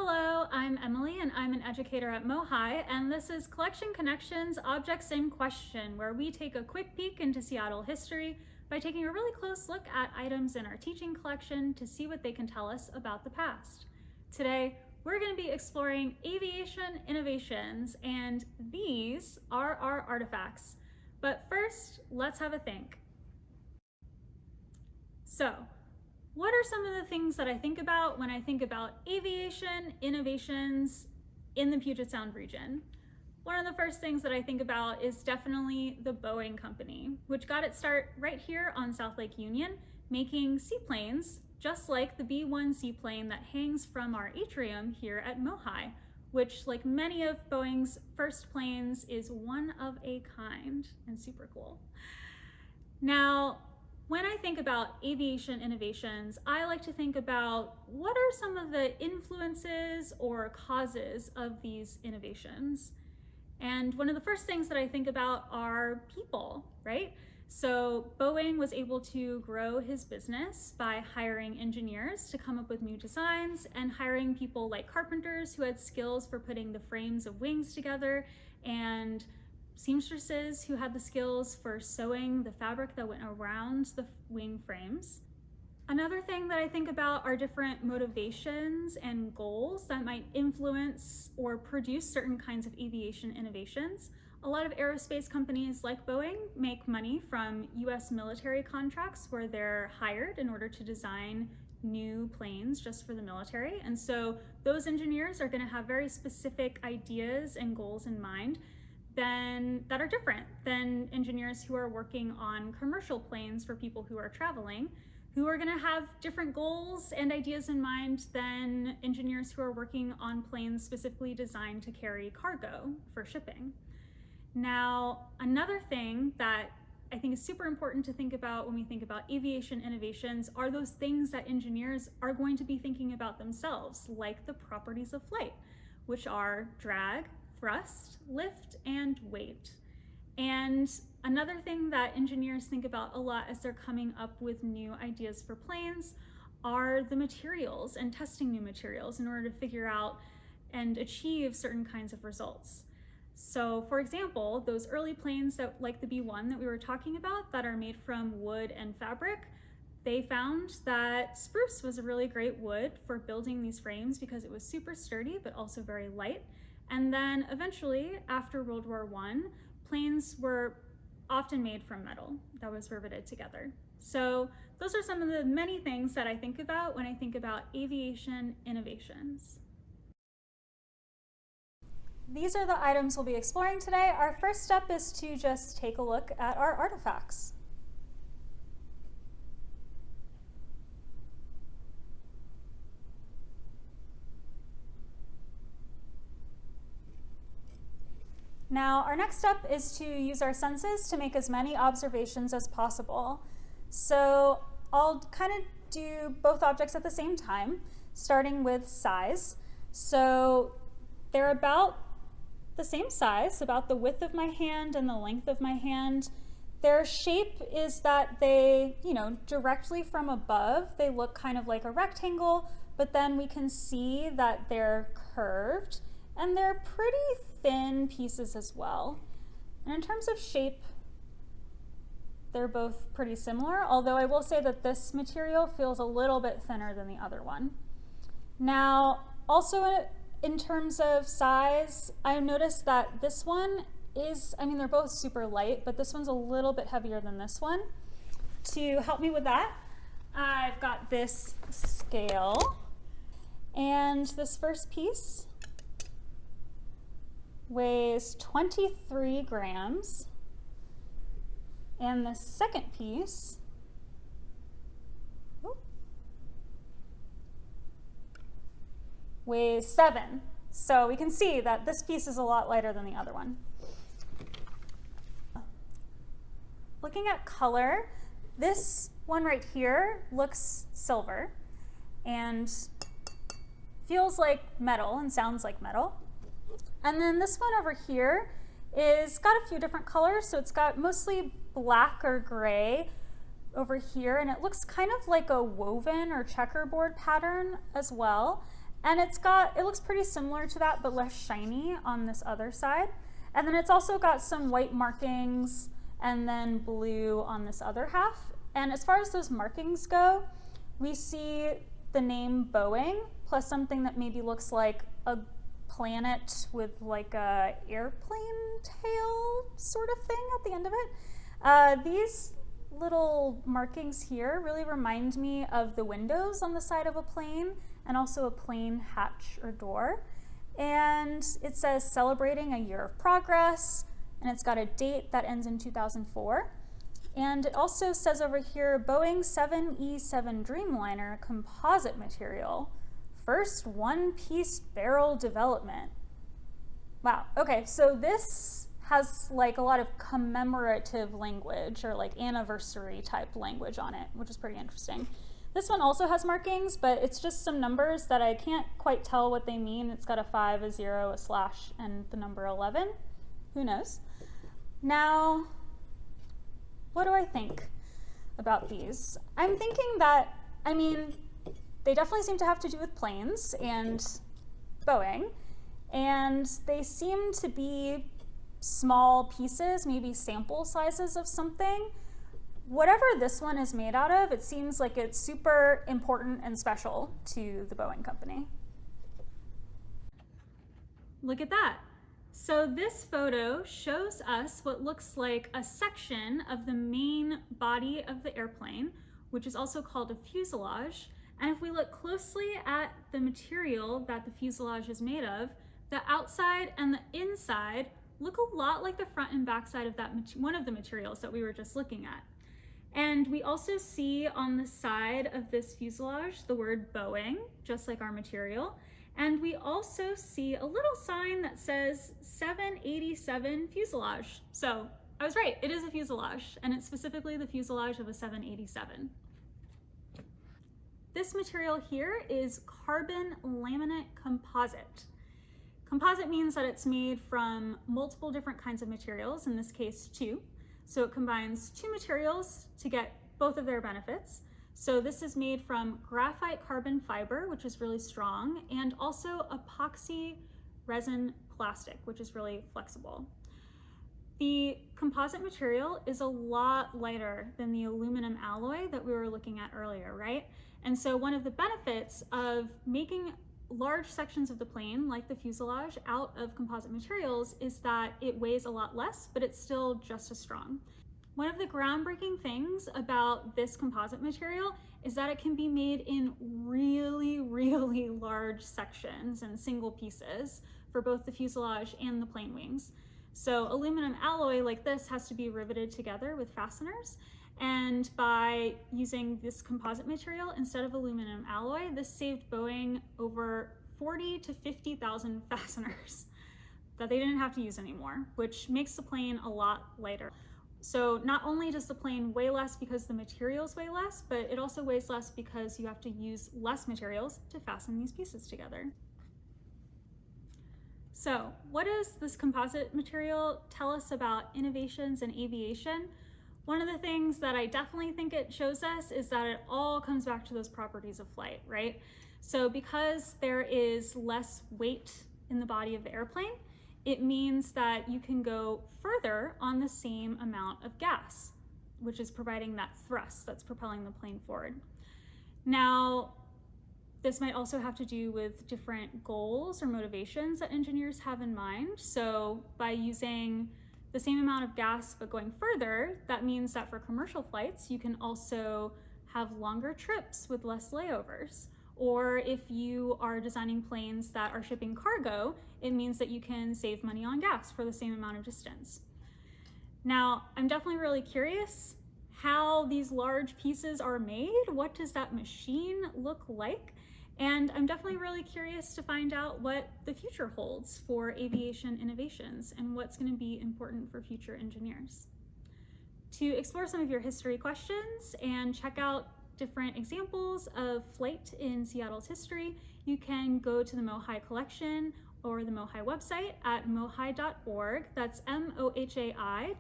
Hello, I'm Emily and I'm an educator at MoHi, and this is Collection Connections Objects in Question, where we take a quick peek into Seattle history by taking a really close look at items in our teaching collection to see what they can tell us about the past. Today, we're going to be exploring aviation innovations, and these are our artifacts. But first, let's have a think. So, what are some of the things that I think about when I think about aviation innovations in the Puget Sound region? One of the first things that I think about is definitely the Boeing Company, which got its start right here on South Lake Union, making seaplanes just like the B-1 seaplane that hangs from our atrium here at MoHi, which, like many of Boeing's first planes, is one of a kind and super cool. Now, when I think about aviation innovations, I like to think about what are some of the influences or causes of these innovations. And one of the first things that I think about are people, right? So Boeing was able to grow his business by hiring engineers to come up with new designs and hiring people like carpenters who had skills for putting the frames of wings together, and seamstresses who had the skills for sewing the fabric that went around the wing frames. Another thing that I think about are different motivations and goals that might influence or produce certain kinds of aviation innovations. A lot of aerospace companies like Boeing make money from US military contracts where they're hired in order to design new planes just for the military. And so those engineers are going to have very specific ideas and goals in mind that are different than engineers who are working on commercial planes for people who are traveling, who are going to have different goals and ideas in mind than engineers who are working on planes specifically designed to carry cargo for shipping. Now, another thing that I think is super important to think about when we think about aviation innovations are those things that engineers are going to be thinking about themselves, like the properties of flight, which are drag, thrust, lift, and weight. And another thing that engineers think about a lot as they're coming up with new ideas for planes are the materials and testing new materials in order to figure out and achieve certain kinds of results. So for example, those early planes that, like the B-1 that we were talking about, that are made from wood and fabric, they found that spruce was a really great wood for building these frames because it was super sturdy but also very light. And then eventually, after World War I, planes were often made from metal that was riveted together. So those are some of the many things that I think about when I think about aviation innovations. These are the items we'll be exploring today. Our first step is to just take a look at our artifacts. Now, our next step is to use our senses to make as many observations as possible. So I'll kind of do both objects at the same time, starting with size. So they're about the same size, about the width of my hand and the length of my hand. Their shape is that they, directly from above, they look kind of like a rectangle, but then we can see that they're curved, and they're pretty thin pieces as well. And in terms of shape, they're both pretty similar, although I will say that this material feels a little bit thinner than the other one. Now, also in terms of size, I noticed that this one is, they're both super light, but this one's a little bit heavier than this one. To help me with that, I've got this scale, and this first piece weighs 23 grams, and the second piece weighs 7. So we can see that this piece is a lot lighter than the other one. Looking at color, this one right here looks silver and feels like metal and sounds like metal. And then this one over here is got a few different colors. So it's got mostly black or gray over here, and it looks kind of like a woven or checkerboard pattern as well. And it looks pretty similar to that, but less shiny on this other side. And then it's also got some white markings and then blue on this other half. And as far as those markings go, we see the name Boeing plus something that maybe looks like a planet with like a airplane tail sort of thing at the end of it. These little markings here really remind me of the windows on the side of a plane and also a plane hatch or door. And it says celebrating a year of progress, and it's got a date that ends in 2004. And it also says over here, Boeing 7E7 Dreamliner composite material, first one-piece barrel development. Wow, okay, so this has like a lot of commemorative language or like anniversary type language on it, which is pretty interesting. This one also has markings, but it's just some numbers that I can't quite tell what they mean. It's got a 5, a 0, a slash, and the number 11. Who knows? Now, what do I think about these? I'm thinking that, I mean, they definitely seem to have to do with planes and Boeing, and they seem to be small pieces, maybe sample sizes of something. Whatever this one is made out of, it seems like it's super important and special to the Boeing company. Look at that. So this photo shows us what looks like a section of the main body of the airplane, which is also called a fuselage. And if we look closely at the material that the fuselage is made of, the outside and the inside look a lot like the front and back side of that one of the materials that we were just looking at. And we also see on the side of this fuselage the word Boeing, just like our material. And we also see a little sign that says 787 fuselage. So I was right, it is a fuselage, and it's specifically the fuselage of a 787. This material here is carbon laminate composite. Composite means that it's made from multiple different kinds of materials, in this case 2. So it combines 2 materials to get both of their benefits. So this is made from graphite carbon fiber, which is really strong, and also epoxy resin plastic, which is really flexible. The composite material is a lot lighter than the aluminum alloy that we were looking at earlier, right? And so one of the benefits of making large sections of the plane, like the fuselage, out of composite materials is that it weighs a lot less, but it's still just as strong. One of the groundbreaking things about this composite material is that it can be made in really, really large sections and single pieces for both the fuselage and the plane wings. So aluminum alloy like this has to be riveted together with fasteners. And by using this composite material instead of aluminum alloy, this saved Boeing over 40 to 50,000 fasteners that they didn't have to use anymore, which makes the plane a lot lighter. So not only does the plane weigh less because the materials weigh less, but it also weighs less because you have to use less materials to fasten these pieces together. So what does this composite material tell us about innovations in aviation? One of the things that I definitely think it shows us is that it all comes back to those properties of flight, right? So because there is less weight in the body of the airplane, it means that you can go further on the same amount of gas, which is providing that thrust that's propelling the plane forward. Now, this might also have to do with different goals or motivations that engineers have in mind. So by using the same amount of gas but going further, that means that for commercial flights, you can also have longer trips with less layovers. Or if you are designing planes that are shipping cargo, it means that you can save money on gas for the same amount of distance. Now, I'm definitely really curious how these large pieces are made. What does that machine look like? And I'm definitely really curious to find out what the future holds for aviation innovations and what's going to be important for future engineers. To explore some of your history questions and check out different examples of flight in Seattle's history, you can go to the MOHI collection or the MOHI website at mohai.org. That's mohai.org.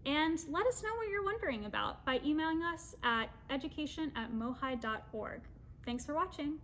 And let us know what you're wondering about by emailing us at education@mohai.org. Thanks for watching.